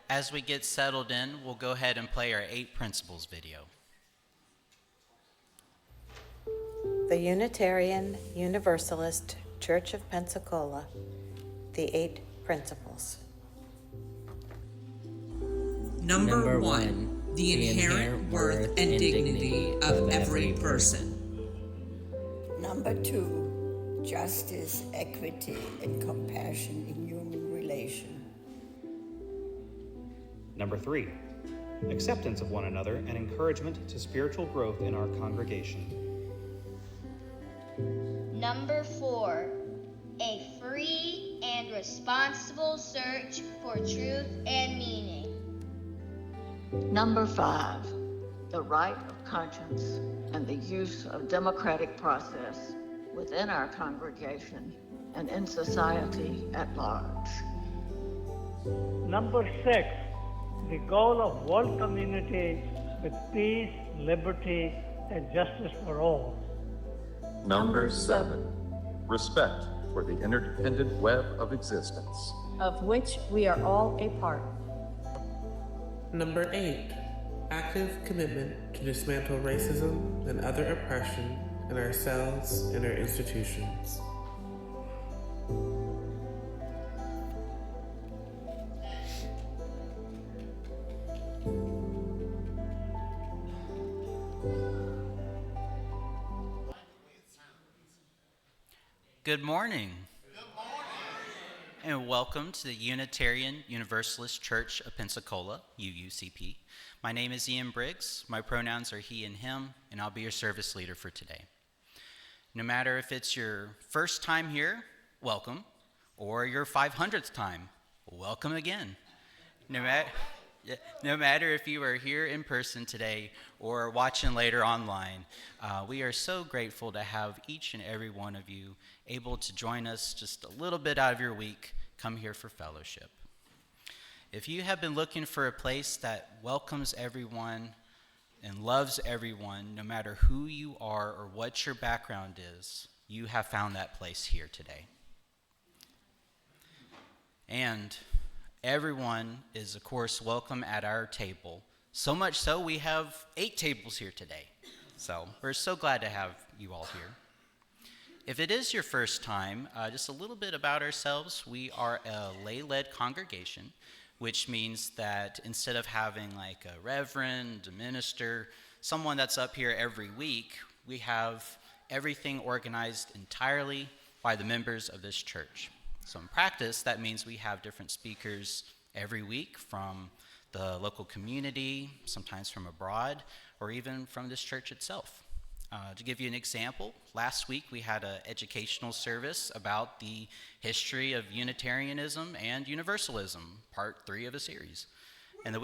As we get settled in, we'll go ahead and play our 8 Principles video. The Unitarian Universalist Church of Pensacola, the 8 Principles. Number one, the inherent worth and dignity of every person. Number 2, justice, equity, and compassion in human relation. Number 3, acceptance of one another and encouragement to spiritual growth in our congregation. Number 4, a free and responsible search for truth and meaning. Number 5, the right of conscience and the use of democratic process within our congregation and in society at large. Number 6, the goal of world community with peace, liberty, and justice for all. Number 7, respect for the interdependent web of existence, of which we are all a part. Number 8, active commitment to dismantle racism and other oppression in ourselves and our institutions. Good morning. And welcome to the Unitarian Universalist Church of Pensacola, UUCP. My name is Ian Briggs. My pronouns are he and him, and I'll be your service leader for today. No matter if it's your first time here, welcome, or your 500th time, welcome again. No matter if you are here in person today or watching later online, we are so grateful to have each and every one of you able to join us just a little bit out of your week, come here for fellowship. If you have been looking for a place that welcomes everyone and loves everyone, no matter who you are or what your background is, you have found that place here today. And everyone is, of course, welcome at our table. So much so, we have 8 tables here today. So we're so glad to have you all here. If it is your first time, just a little bit about ourselves. We are a lay-led congregation, which means that instead of having like a reverend, a minister, someone that's up here every week, we have everything organized entirely by the members of this church. So in practice, that means we have different speakers every week from the local community, sometimes from abroad, or even from this church itself. To give you an example, last week we had an educational service about the history of Unitarianism and Universalism, part 3 of a series. And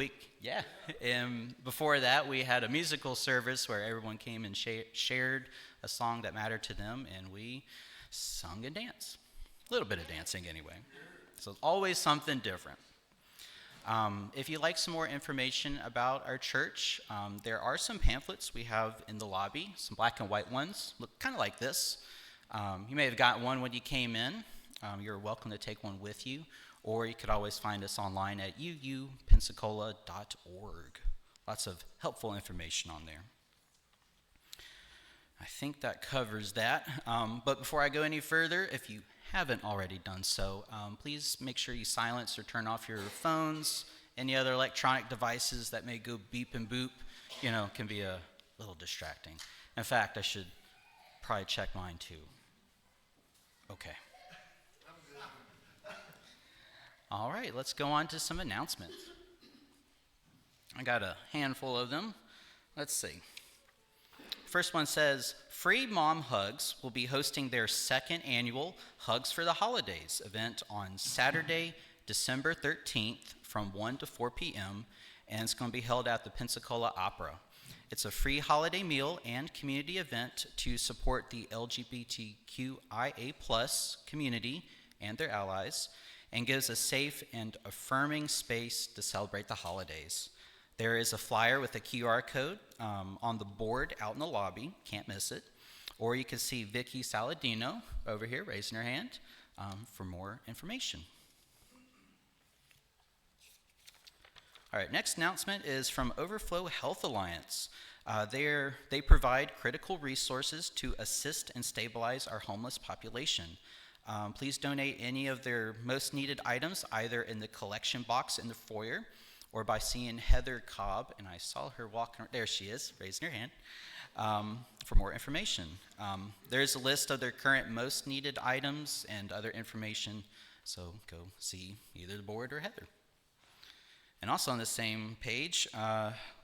before that we had a musical service where everyone came and shared a song that mattered to them, and we sung and danced. A little bit of dancing anyway. So it's always something different. If you'd like some more information about our church, there are some pamphlets we have in the lobby, some black and white ones, look kind of like this. You may have gotten one when you came in. You're welcome to take one with you, or you could always find us online at uupensacola.org. Lots of helpful information on there. I think that covers that. But before I go any further, if you haven't already done so, please make sure you silence or turn off your phones, any other electronic devices that may go beep and boop, can be a little distracting. In fact, I should probably check mine too. Okay. All right, let's go on to some announcements. I got a handful of them. Let's see. First one says, Free Mom Hugs will be hosting their 2nd annual Hugs for the Holidays event on Saturday, December 13th from 1 to 4 p.m., and it's going to be held at the Pensacola Opera. It's a free holiday meal and community event to support the LGBTQIA+ community and their allies, and gives a safe and affirming space to celebrate the holidays. There is a flyer with a QR code on the board out in the lobby. Can't miss it. Or you can see Vicky Saladino over here raising her hand for more information. All right, next announcement is from Overflow Health Alliance. They provide critical resources to assist and stabilize our homeless population. Please donate any of their most needed items either in the collection box in the foyer or by seeing Heather Cobb, and I saw her walking, there she is, raising her hand, for more information. There's a list of their current most needed items and other information, so go see either the board or Heather. And also on the same page,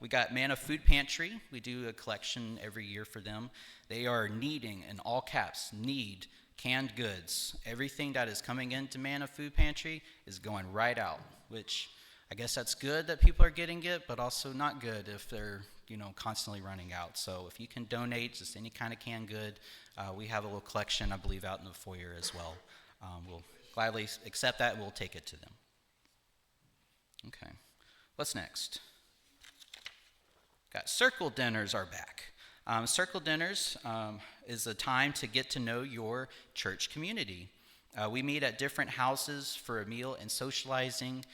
we got Manna Food Pantry. We do a collection every year for them. They are needing, in all caps, need canned goods. Everything that is coming into Manna Food Pantry is going right out, which I guess that's good that people are getting it, but also not good if they're constantly running out. So if you can donate just any kind of canned good, we have a little collection, I believe, out in the foyer as well. We'll gladly accept that and we'll take it to them. Okay. What's next? Got circle dinners are back. Circle dinners is a time to get to know your church community. We meet at different houses for a meal and socializing.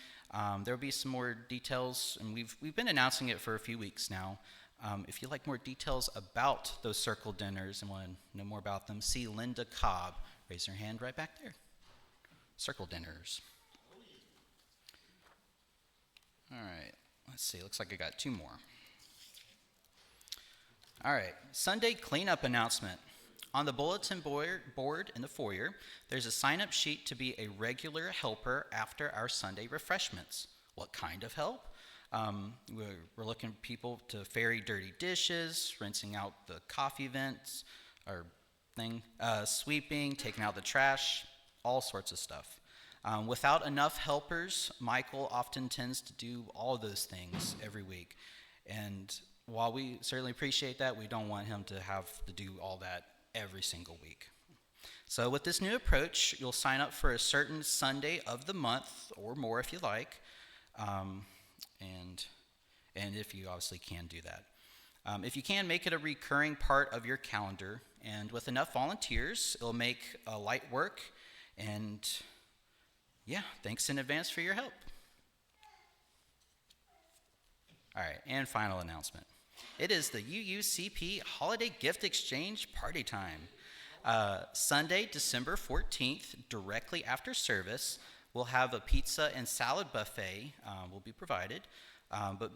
There'll be some more details, and we've been announcing it for a few weeks now. If you'd like more details about those circle dinners and want to know more about them, see Linda Cobb. Raise her hand right back there. Circle dinners. All right, let's see. Looks like I got two more. All right, Sunday cleanup announcement. On the bulletin board in the foyer, there's a sign-up sheet to be a regular helper after our Sunday refreshments. What kind of help? We're looking for people to ferry dirty dishes, rinsing out the coffee vents, sweeping, taking out the trash, all sorts of stuff. Without enough helpers, Michael often tends to do all those things every week. And while we certainly appreciate that, we don't want him to have to do all that every single week. So with this new approach, you'll sign up for a certain Sunday of the month or more if you like, and if you obviously can do that. If you can, make it a recurring part of your calendar, and with enough volunteers, it'll make light work, and yeah, thanks in advance for your help. All right, and final announcement. It is the UUCP Holiday Gift Exchange Party Time. Sunday, December 14th, directly after service, we'll have a pizza and salad buffet will be provided, but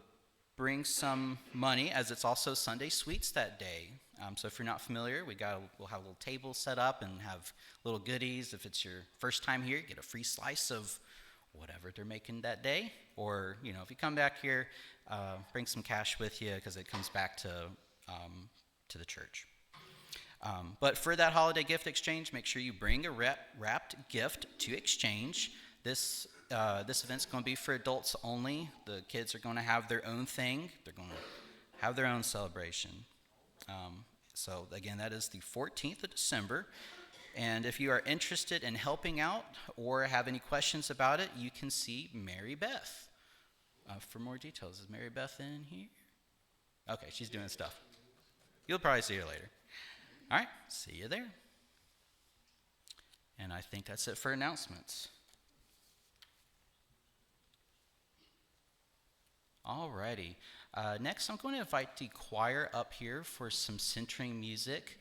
bring some money as it's also Sunday Sweets that day. So if you're not familiar, we'll have a little table set up and have little goodies. If it's your first time here, get a free slice of whatever they're making that day. Or, if you come back here, bring some cash with you because it comes back to the church. But for that holiday gift exchange, make sure you bring a wrapped gift to exchange. This event's going to be for adults only. The kids are going to have their own thing. They're going to have their own celebration. So again, that is the 14th of December. And if you are interested in helping out or have any questions about it, you can see Mary Beth for more details. Is Mary Beth in here? Okay, she's doing stuff. You'll probably see her later. All right, see you there. And I think that's it for announcements. All righty. Next, I'm going to invite the choir up here for some centering music.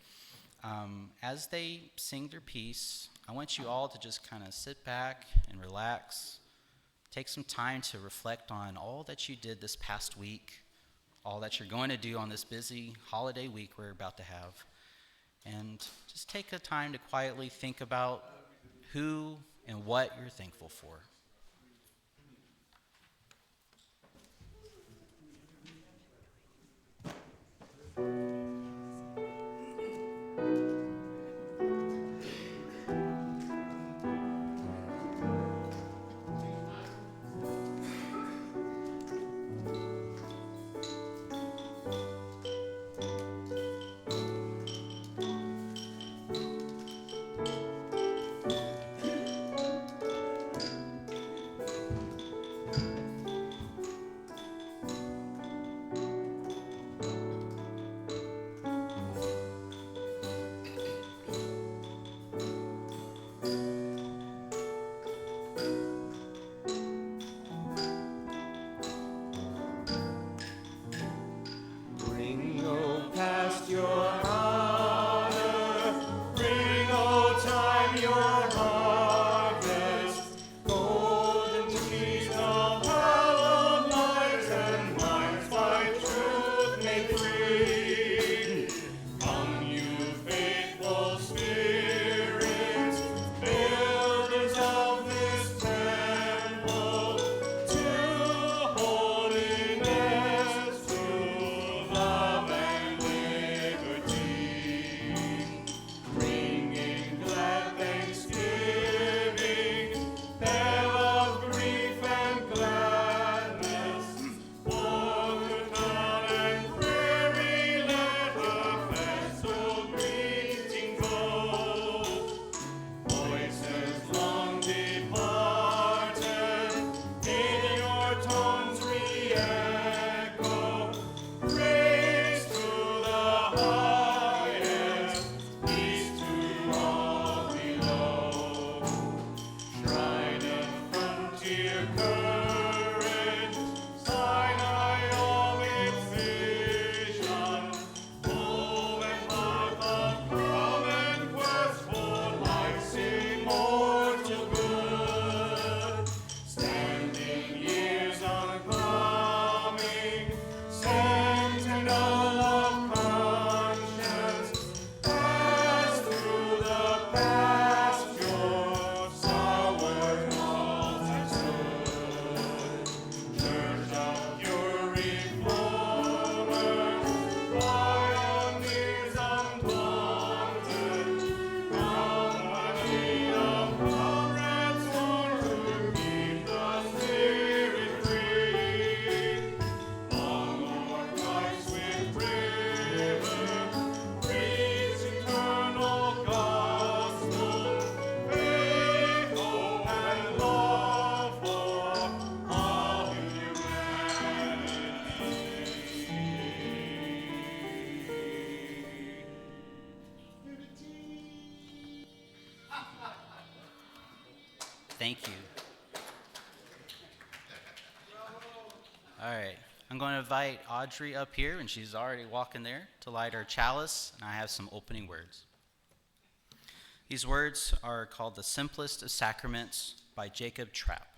As they sing their piece, I want you all to just kind of sit back and relax. Take some time to reflect on all that you did this past week, all that you're going to do on this busy holiday week we're about to have. And just take a time to quietly think about who and what you're thankful for. Thank you. All right. I'm going to invite Audrey up here, and she's already walking there, to light our chalice, and I have some opening words. These words are called The Simplest of Sacraments by Jacob Trapp.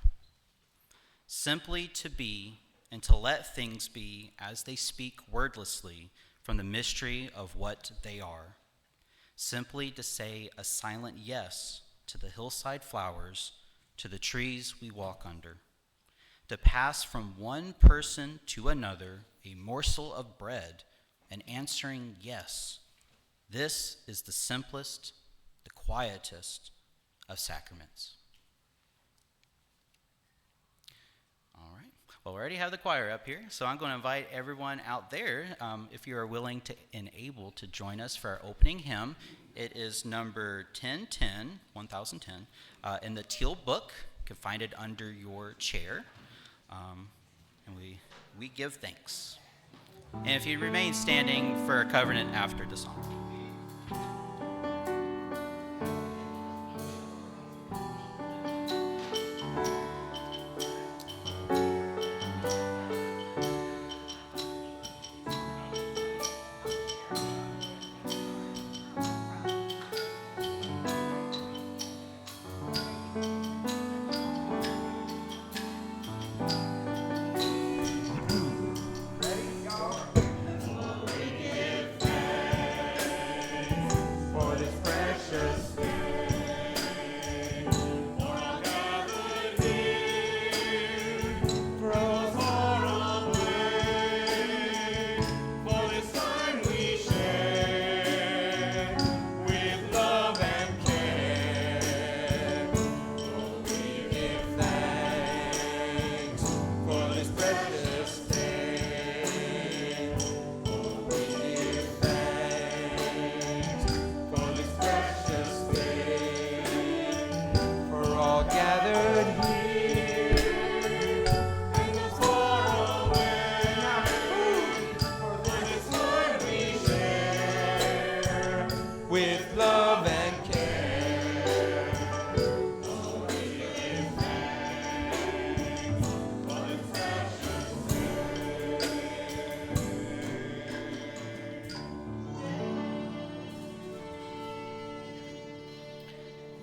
Simply to be and to let things be as they speak wordlessly from the mystery of what they are. Simply to say a silent yes to the hillside flowers, to the trees we walk under. To pass from one person to another a morsel of bread, and answering yes. This is the simplest, the quietest of sacraments. All right. Well, we already have the choir up here, so I'm going to invite everyone out there, if you are willing to and able to join us for our opening hymn. It is number 1010, in the teal book. You can find it under your chair. And we give thanks. And if you remain standing for a covenant after the song.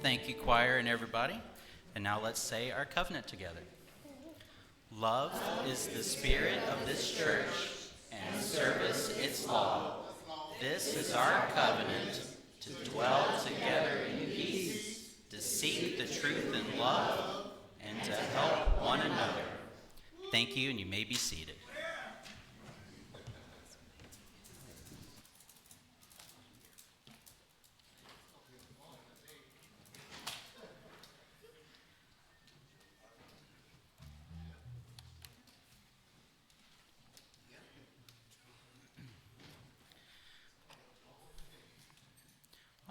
Thank you, choir and everybody. And now let's say our covenant together. Love is the spirit of this church, and service its law. This is our covenant, to dwell together in peace, to seek the truth in love, and to help one another. Thank you, and you may be seated.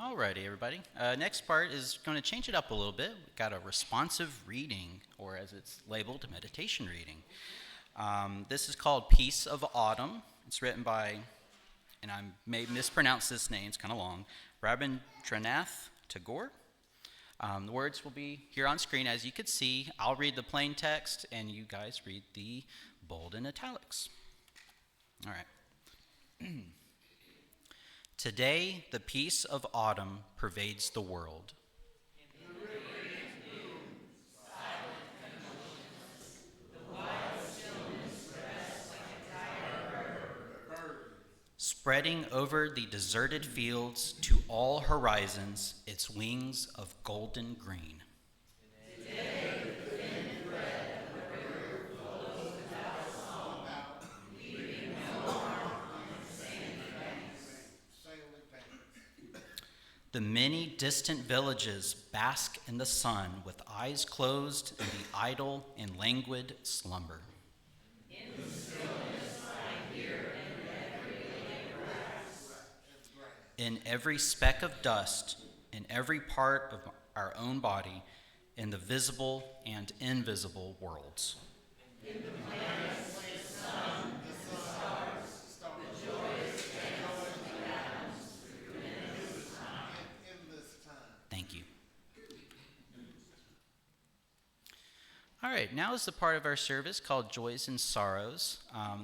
Alrighty, everybody. Next part is going to change it up a little bit. We've got a responsive reading, or as it's labeled, a meditation reading. This is called Peace of Autumn. It's written by, and I may mispronounce this name, it's kind of long, Rabindranath Tagore. The words will be here on screen, as you can see. I'll read the plain text, and you guys read the bold and italics. All right. Today, the peace of autumn pervades the world. Spreading over the deserted fields to all horizons its wings of golden green. Today, the thin thread of the river flows without a song, leaving no harm on the sandy banks. The many distant villages bask in the sun with eyes closed in the idle and languid slumber. In the stillness I hear in every speck of dust, in every part of our own body, in the visible and invisible worlds. In the planets, the sun, the stars, the joyous dance of the atoms, in this time. Thank you. right, now is the part of our service called Joys and Sorrows.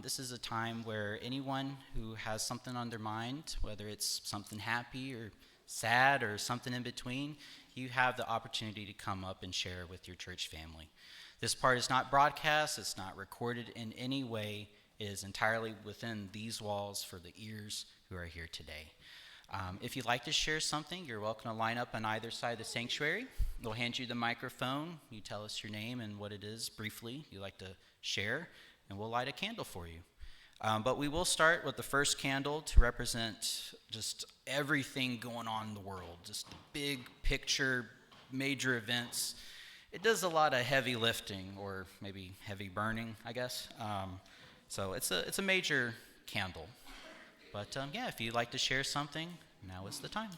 This is a time where anyone who has something on their mind, whether it's something happy or sad or something in between, you have the opportunity to come up and share with your church family. This part is not broadcast, it's not recorded in any way. It is entirely within these walls for the ears who are here today. If you'd like to share something, you're welcome to line up on either side of the sanctuary. We'll hand you the microphone. You tell us your name and what it is briefly you'd like to share, and we'll light a candle for you. But we will start with the first candle to represent just everything going on in the world, just the big picture, major events. It does a lot of heavy lifting, or maybe heavy burning, I guess. So it's a major candle. But yeah, if you'd like to share something, now is the time.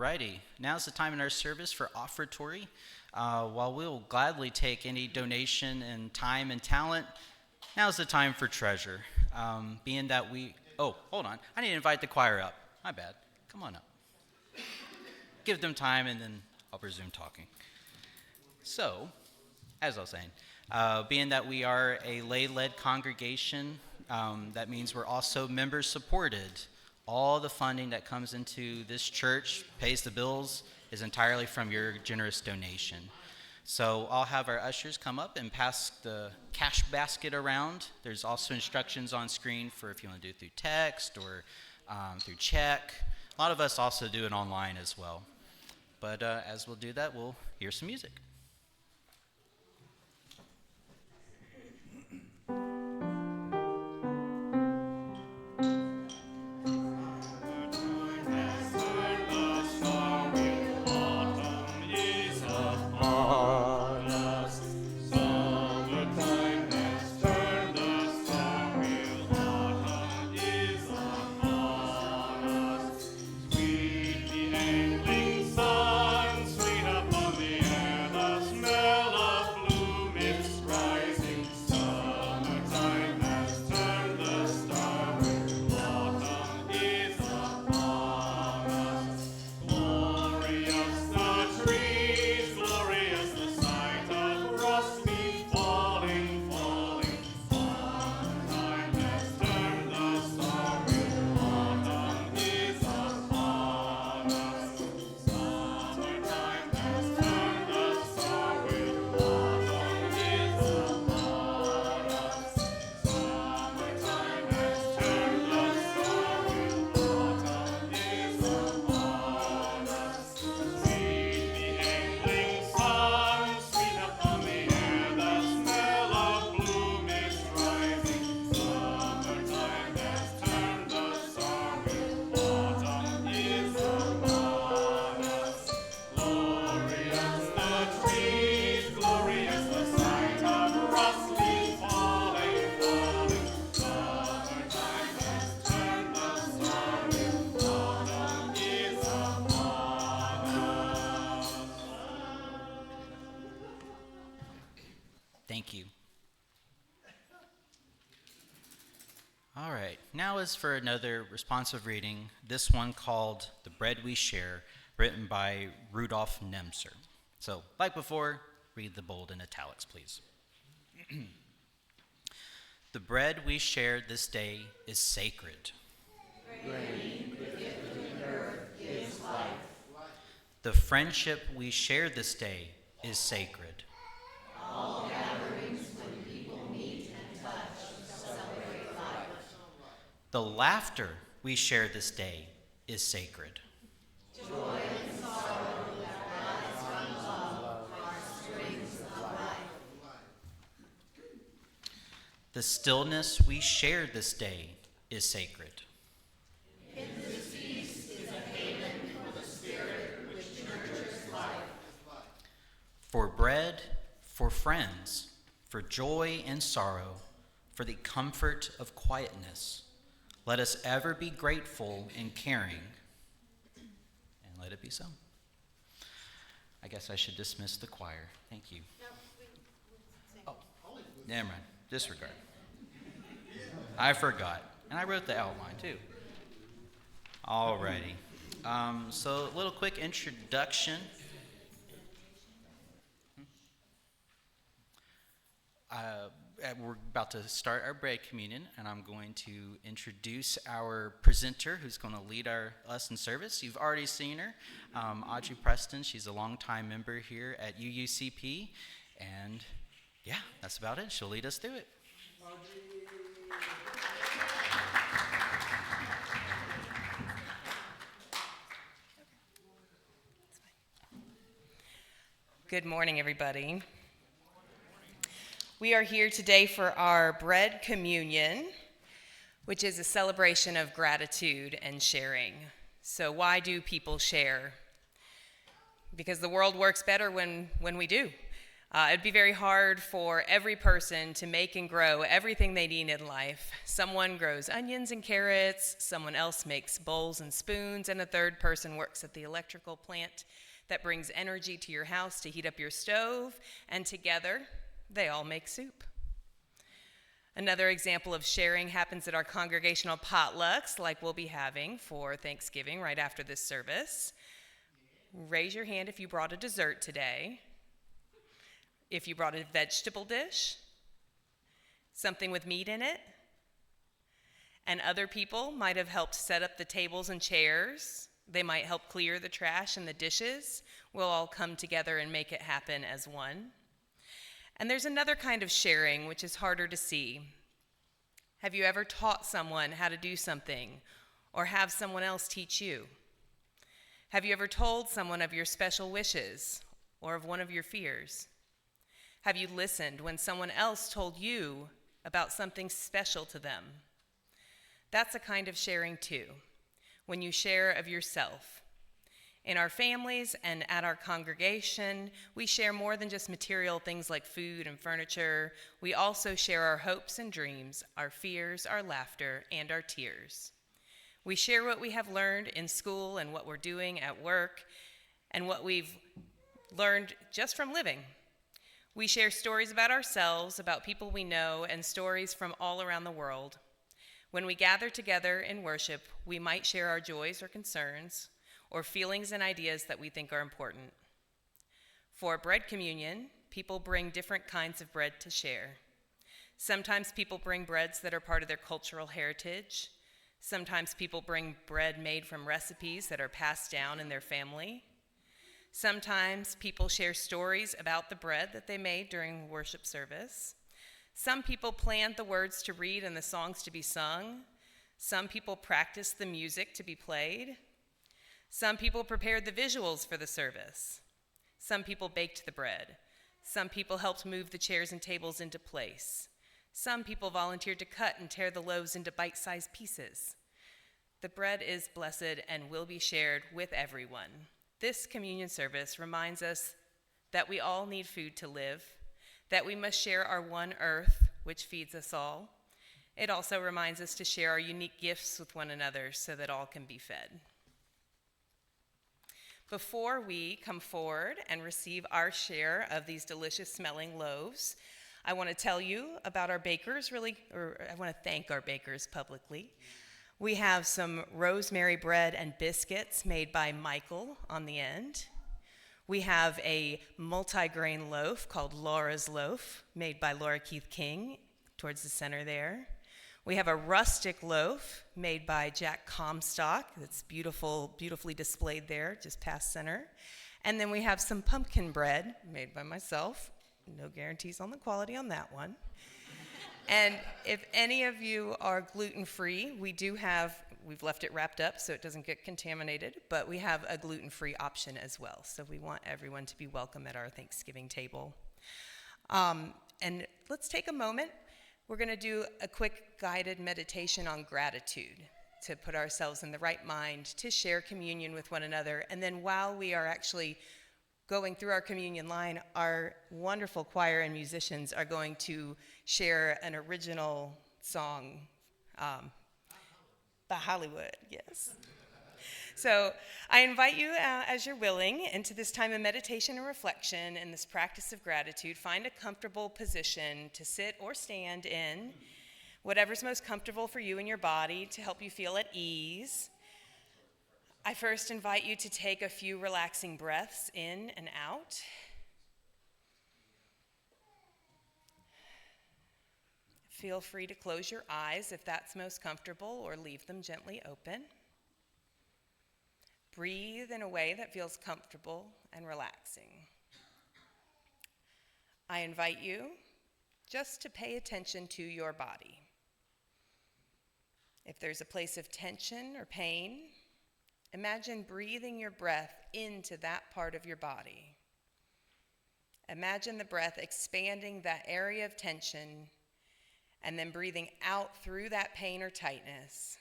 Alrighty, now's the time in our service for offertory. While we'll gladly take any donation in time and talent, now's the time for treasure. Being that oh, hold on, I need to invite the choir up. My bad, come on up. Give them time and then I'll resume talking. So, as I was saying, being that we are a lay-led congregation, that means we're also member-supported. All the funding that comes into this church, pays the bills, is entirely from your generous donation. So I'll have our ushers come up and pass the cash basket around. There's also instructions on screen for if you want to do it through text or through check. A lot of us also do it online as well. But as we'll do that, we'll hear some music. Thank you. All right, now is for another responsive reading, this one called The Bread We Share, written by Rudolf Nemser. So, like before, read the bold in italics, please. The bread we share this day is sacred. Grain, the gift of the earth, gives life. The friendship we share this day is sacred. All gatherings when people meet and touch celebrate life. The laughter we share this day is sacred. Joy and sorrow that rise from love are springs of life. The stillness we share this day is sacred. In this feast is a haven for the spirit which nurtures life. For bread, for friends, for joy and sorrow, for the comfort of quietness, let us ever be grateful and caring, and let it be so. I guess I should dismiss the choir. Thank you. Oh, never mind. Disregard. I forgot, and I wrote the outline too. Alrighty. So a little quick introduction. We're about to start our bread communion, and I'm going to introduce our presenter who's going to lead us in service. You've already seen her, Audrey Preston. She's a longtime member here at UUCP, and yeah, that's about it. She'll lead us through it. Good morning, everybody. We are here today for our bread communion, which is a celebration of gratitude and sharing. So why do people share? Because the world works better when we do. It'd be very hard for every person to make and grow everything they need in life. Someone grows onions and carrots, someone else makes bowls and spoons, and a third person works at the electrical plant that brings energy to your house to heat up your stove, and together they all make soup. Another example of sharing happens at our congregational potlucks, like we'll be having for Thanksgiving right after this service. Raise your hand if you brought a dessert today. If you brought a vegetable dish, something with meat in it, and other people might have helped set up the tables and chairs. They might help clear the trash and the dishes. We'll all come together and make it happen as one. And there's another kind of sharing which is harder to see. Have you ever taught someone how to do something, or have someone else teach you? Have you ever told someone of your special wishes or of one of your fears? Have you listened when someone else told you about something special to them? That's a kind of sharing too, when you share of yourself. In our families and at our congregation, we share more than just material things like food and furniture. We also share our hopes and dreams, our fears, our laughter, and our tears. We share what we have learned in school and what we're doing at work and what we've learned just from living. We share stories about ourselves, about people we know, and stories from all around the world. When we gather together in worship, we might share our joys or concerns, or feelings and ideas that we think are important. For bread communion, people bring different kinds of bread to share. Sometimes people bring breads that are part of their cultural heritage. Sometimes people bring bread made from recipes that are passed down in their family. Sometimes people share stories about the bread that they made during worship service. Some people planned the words to read and the songs to be sung. Some people practiced the music to be played. Some people prepared the visuals for the service. Some people baked the bread. Some people helped move the chairs and tables into place. Some people volunteered to cut and tear the loaves into bite-sized pieces. The bread is blessed and will be shared with everyone. This communion service reminds us that we all need food to live, that we must share our one earth, which feeds us all. It also reminds us to share our unique gifts with one another so that all can be fed. Before we come forward and receive our share of these delicious smelling loaves, I want to tell you about our bakers, I want to thank our bakers publicly. We have some rosemary bread and biscuits made by Michael on the end. We have a multi-grain loaf called Laura's Loaf, made by Laura Keith King, towards the center there. We have a rustic loaf made by Jack Comstock that's beautifully displayed there, just past center. And then we have some pumpkin bread made by myself. No guarantees on the quality on that one. And if any of you are gluten-free, we've left it wrapped up so it doesn't get contaminated, but we have a gluten-free option as well. So we want everyone to be welcome at our Thanksgiving table. And let's take a moment. We're going to do a quick guided meditation on gratitude to put ourselves in the right mind to share communion with one another. And then while we are actually going through our communion line, our wonderful choir and musicians are going to share an original song by Hollywood, yes. So I invite you, as you're willing, into this time of meditation and reflection and this practice of gratitude. Find a comfortable position to sit or stand in, whatever's most comfortable for you and your body to help you feel at ease. I first invite you to take a few relaxing breaths in and out. Feel free to close your eyes if that's most comfortable, or leave them gently open. Breathe in a way that feels comfortable and relaxing. I invite you just to pay attention to your body. If there's a place of tension or pain, imagine breathing your breath into that part of your body. Imagine the breath expanding that area of tension and then breathing out through that pain or tightness,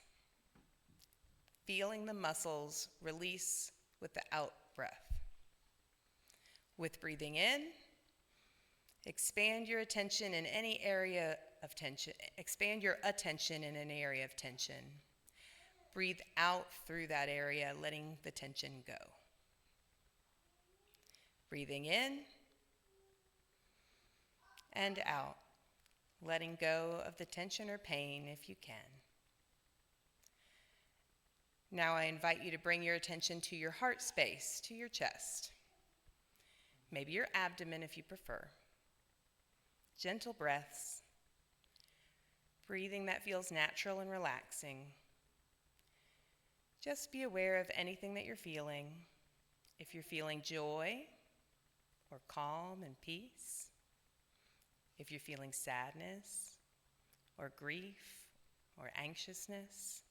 feeling the muscles release with the out breath. With breathing in, Expand your attention in any area of tension. Expand your attention in an area of tension. Breathe out through that area, letting the tension go. Breathing in and out, letting go of the tension or pain if you can. Now I invite you to bring your attention to your heart space, to your chest. Maybe your abdomen if you prefer. Gentle breaths, breathing that feels natural and relaxing. Just be aware of anything that you're feeling. If you're feeling joy or calm and peace, if you're feeling sadness or grief or anxiousness,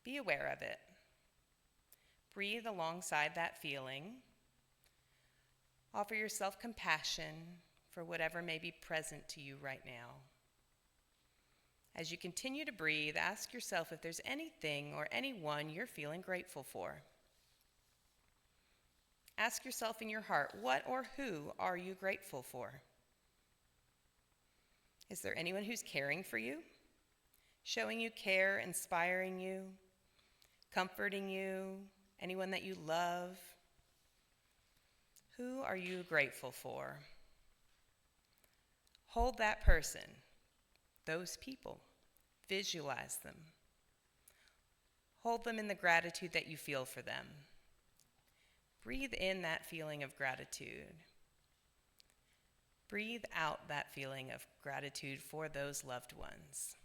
be aware of it. Breathe alongside that feeling. Offer yourself compassion for whatever may be present to you right now. As you continue to breathe, ask yourself if there's anything or anyone you're feeling grateful for. Ask yourself in your heart, what or who are you grateful for? Is there anyone who's caring for you, showing you care, inspiring you, comforting you, anyone that you love? Who are you grateful for? Hold that person, those people. Visualize them. Hold them in the gratitude that you feel for them. Breathe in that feeling of gratitude. Breathe out that feeling of gratitude for those loved ones.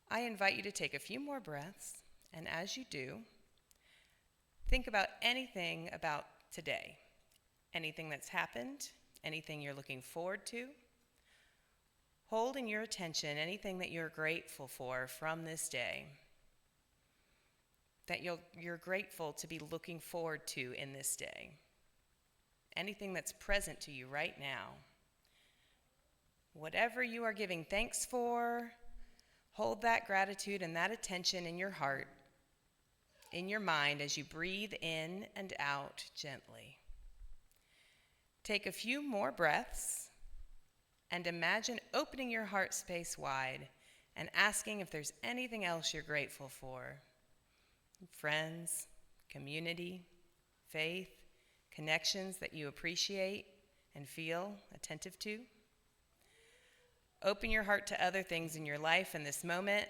I invite you to take a few more breaths, and as you do, think about anything about today, anything that's happened, anything you're looking forward to. Hold in your attention anything that you're grateful for from this day, that you're grateful to be looking forward to in this day. Anything that's present to you right now. Whatever you are giving thanks for, hold that gratitude and that attention in your heart, in your mind as you breathe in and out gently. Take a few more breaths and imagine opening your heart space wide and asking if there's anything else you're grateful for. Friends, community, faith, connections that you appreciate and feel attentive to. Open your heart to other things in your life in this moment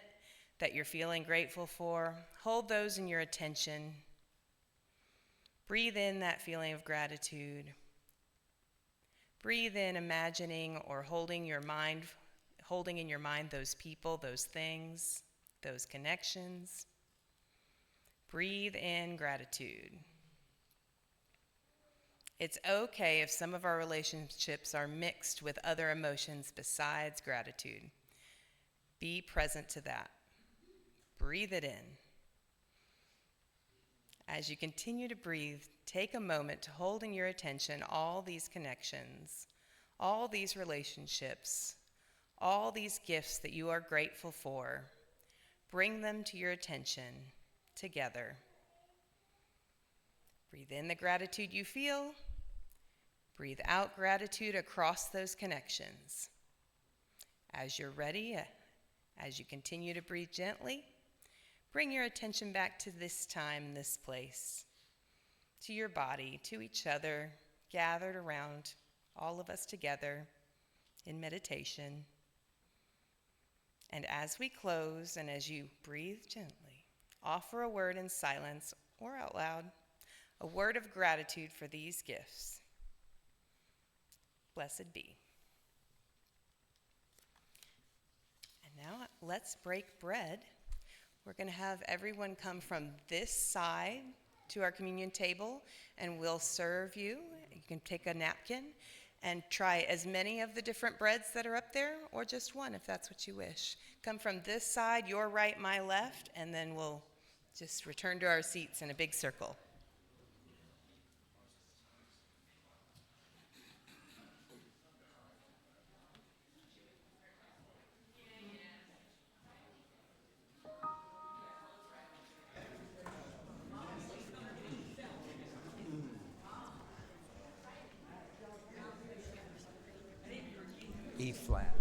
that you're feeling grateful for. Hold those in your attention. Breathe in that feeling of gratitude. Breathe in imagining or holding in your mind those people, those things, those connections. Breathe in gratitude. It's okay if some of our relationships are mixed with other emotions besides gratitude. Be present to that. Breathe it in. As you continue to breathe, take a moment to hold in your attention all these connections, all these relationships, all these gifts that you are grateful for. Bring them to your attention together. Breathe in the gratitude you feel. Breathe out gratitude across those connections. As you're ready, as you continue to breathe gently, bring your attention back to this time, this place, to your body, to each other, gathered around, all of us together in meditation. And as we close and as you breathe gently, offer a word in silence or out loud, a word of gratitude for these gifts. Blessed be. And now let's break bread. We're going to have everyone come from this side to our communion table, and we'll serve you. You can take a napkin and try as many of the different breads that are up there, or just one if that's what you wish. Come from this side, your right, my left, and then we'll just return to our seats in a big circle. E flat.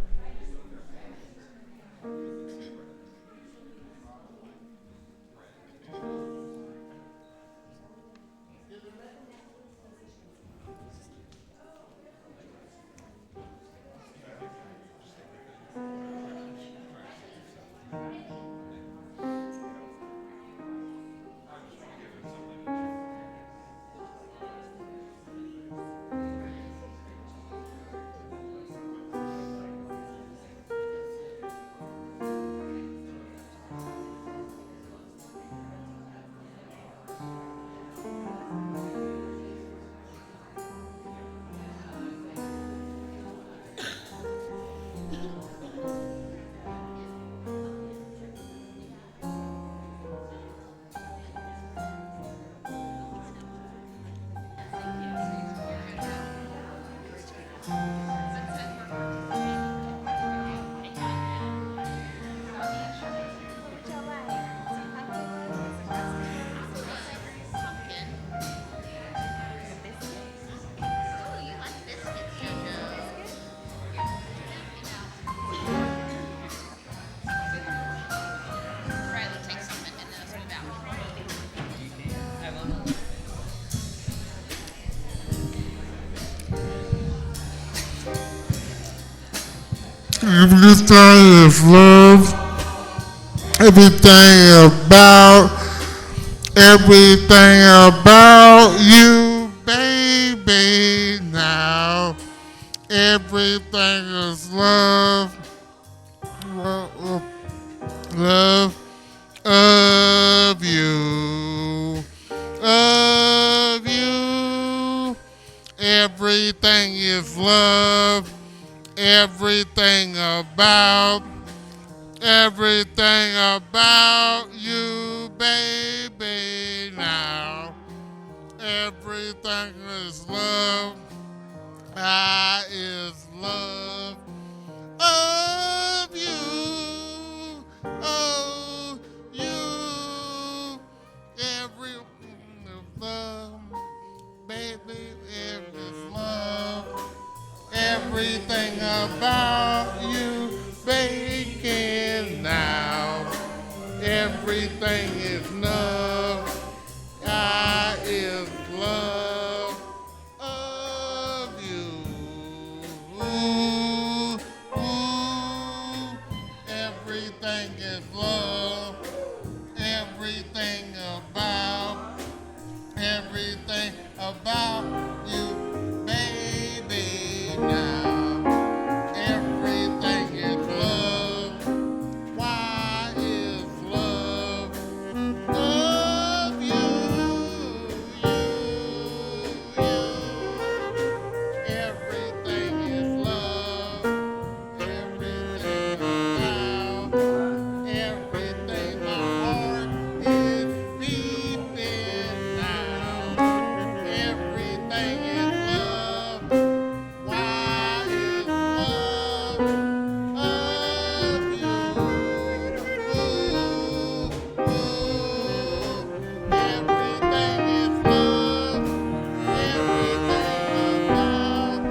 Everything is love. Everything about you, baby. Now, everything is love. Love of you. Of you. Everything is love. Everything about you, baby. Now, everything is love. I is love of you. Oh, you. Everything is love, baby. It is love. Everything about you, baby, now. Everything is love. I is love of you. Ooh, ooh. Everything is love. Everything about you, baby, now. Everything is love. Why is love of you, Everything is love. Everything about. Everything my heart is beating now. Everything is love. Why is love of you? Ooh, ooh. Everything is love. Everything about.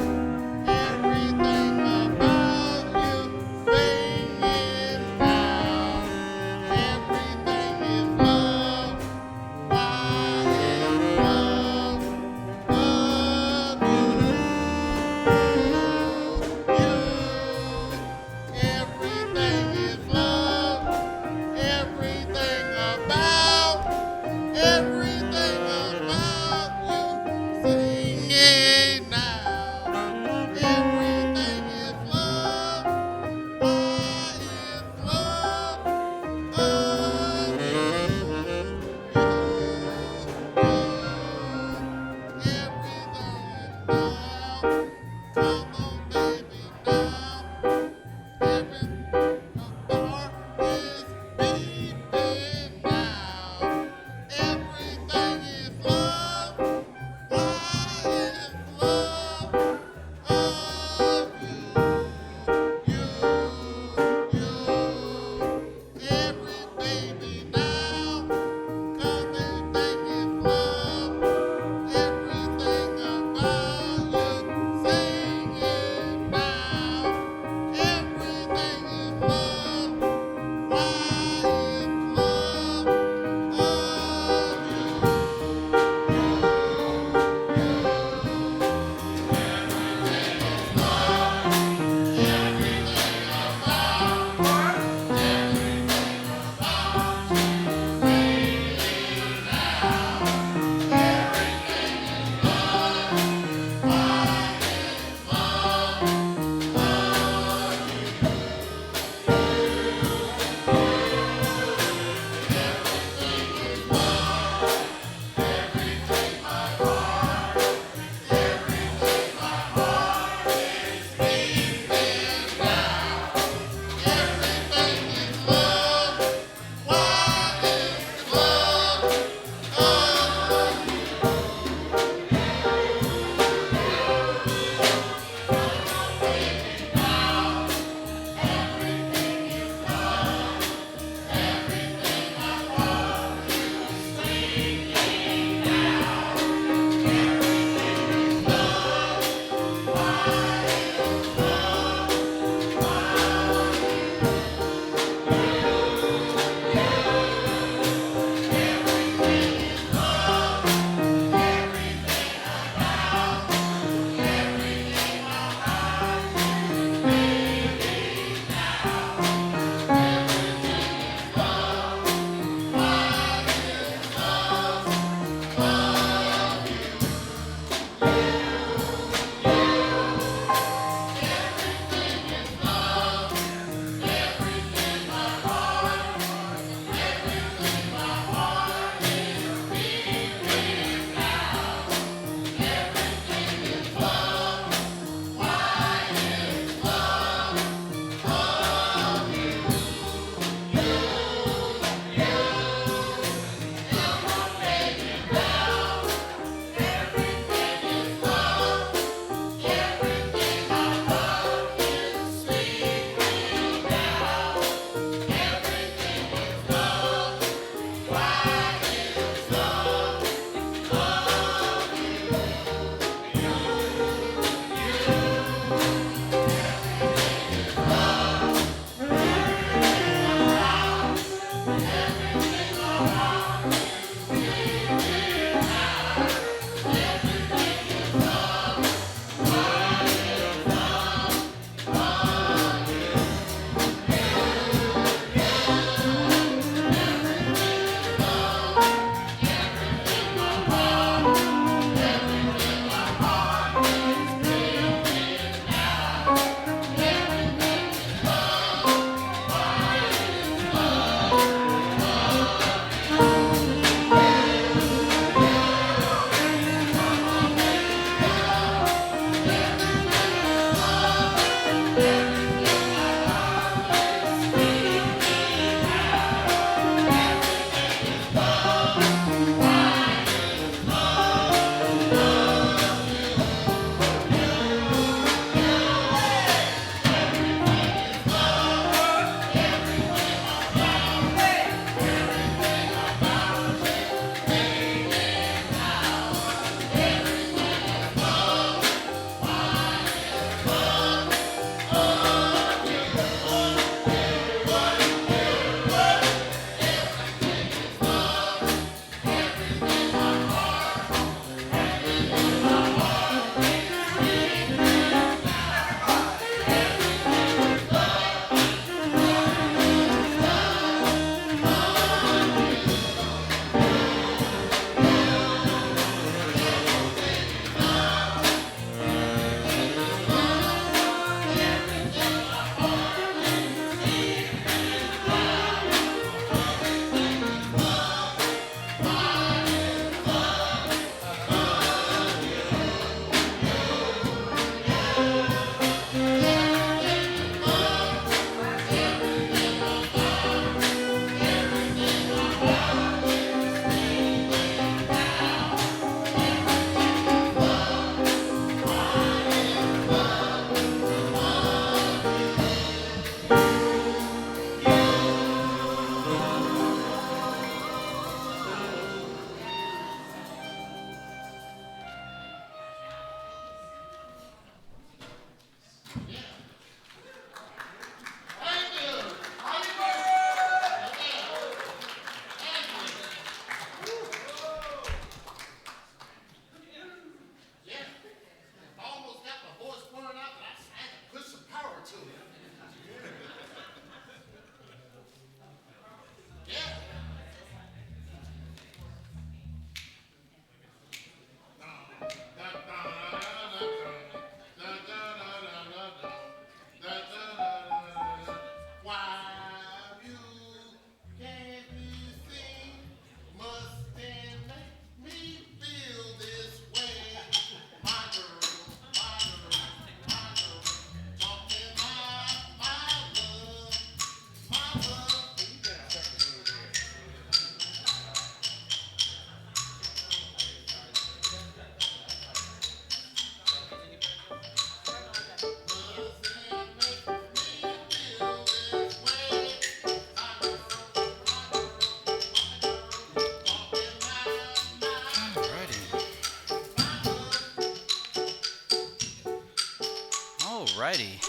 Alrighty.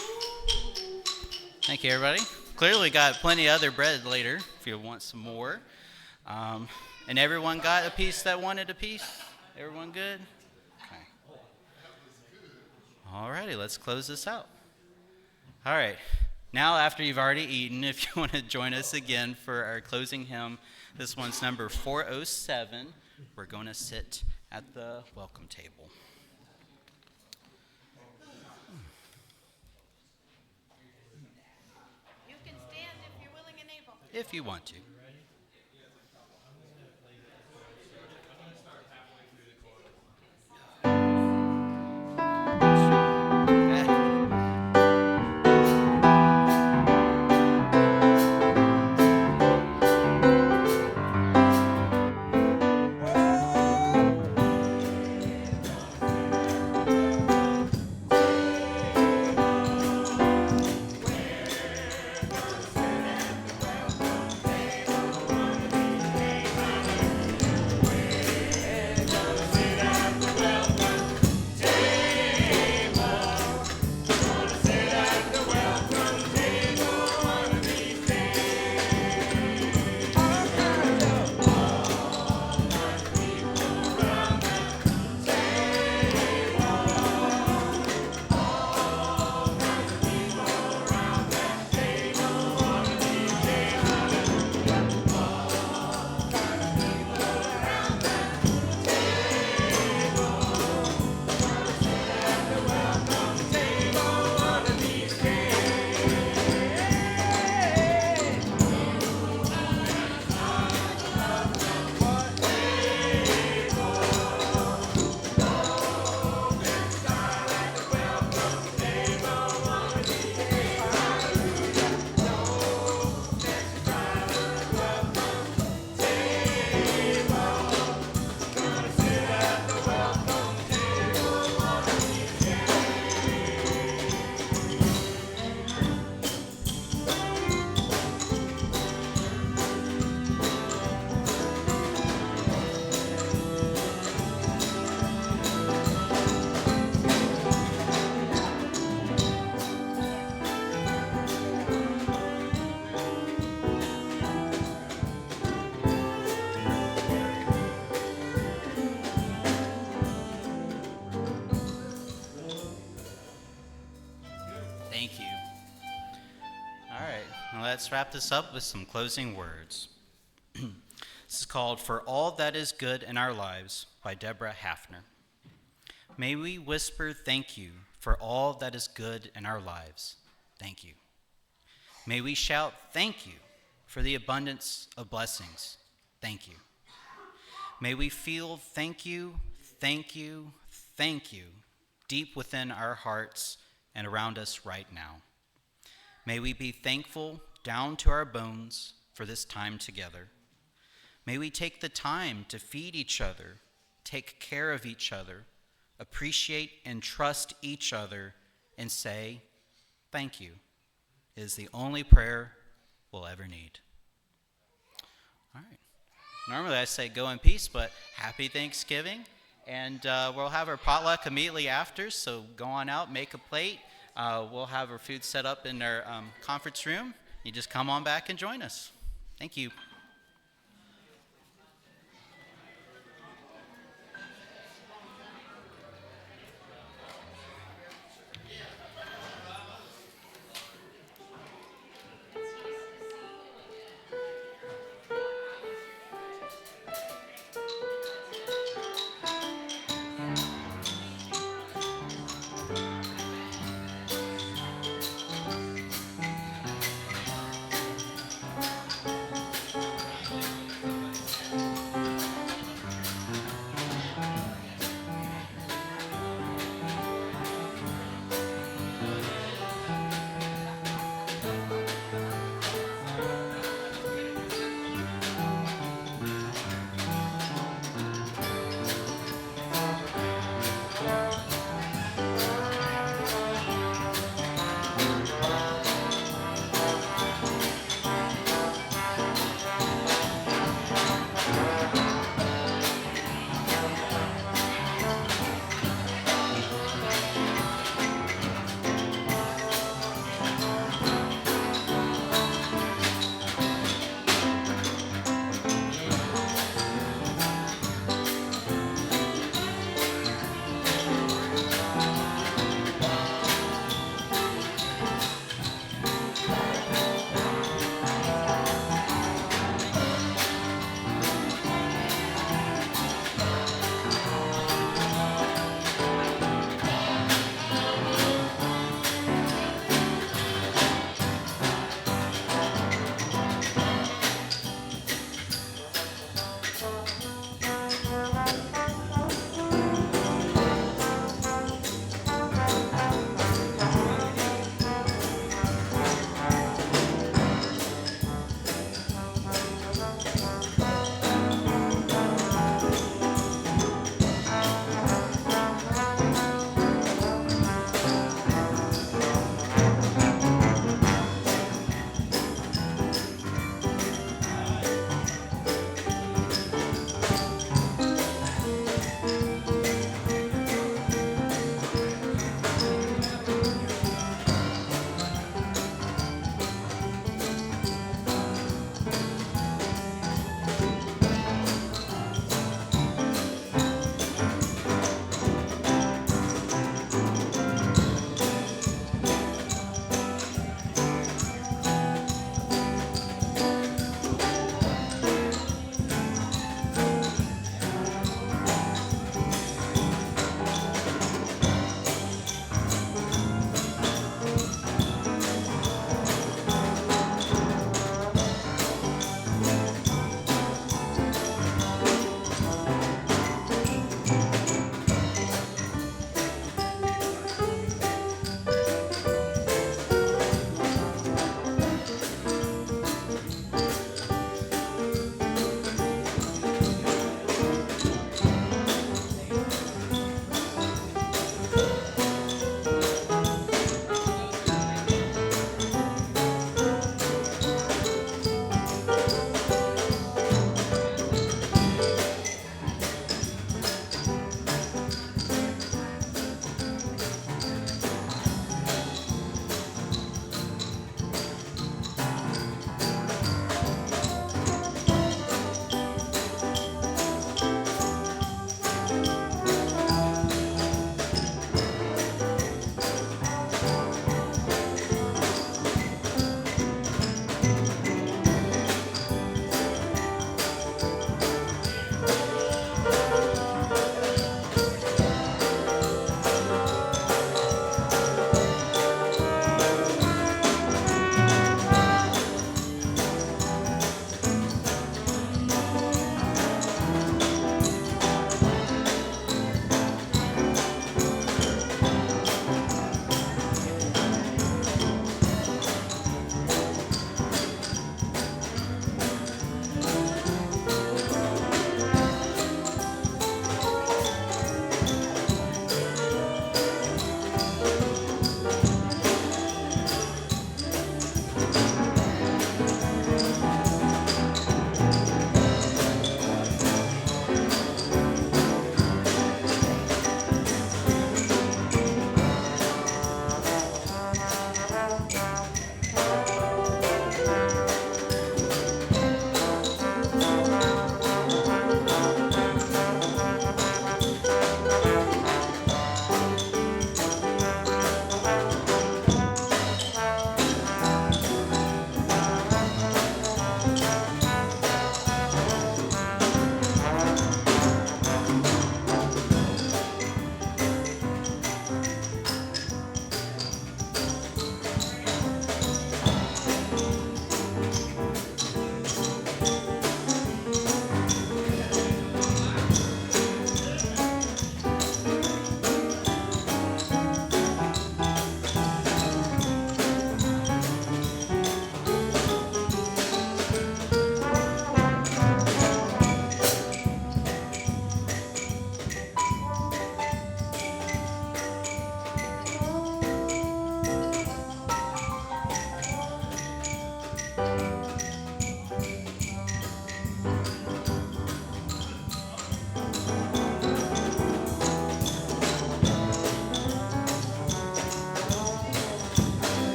Thank you, everybody. Clearly got plenty of other bread later if you want some more. And everyone got a piece that wanted a piece? Everyone good? Okay. Alrighty, let's close this out. All right. Now, after you've already eaten, if you want to join us again for our closing hymn, this one's number 407. We're going to sit at the welcome table. You can stand if you're willing and able. If you want to. Thank you. All right, now let's wrap this up with some closing words. This is called For All That Is Good in Our Lives by Deborah Hafner. May we whisper thank you for all that is good in our lives. Thank you. May we shout thank you for the abundance of blessings. Thank you. May we feel thank you, thank you, thank you deep within our hearts and around us right now. May we be thankful down to our bones for this time together. May we take the time to feed each other, take care of each other, appreciate and trust each other, and say, thank you, is the only prayer we'll ever need. All right. Normally I say go in peace, but happy Thanksgiving. And we'll have our potluck immediately after, so go on out, make a plate. We'll have our food set up in our conference room. You just come on back and join us. Thank you.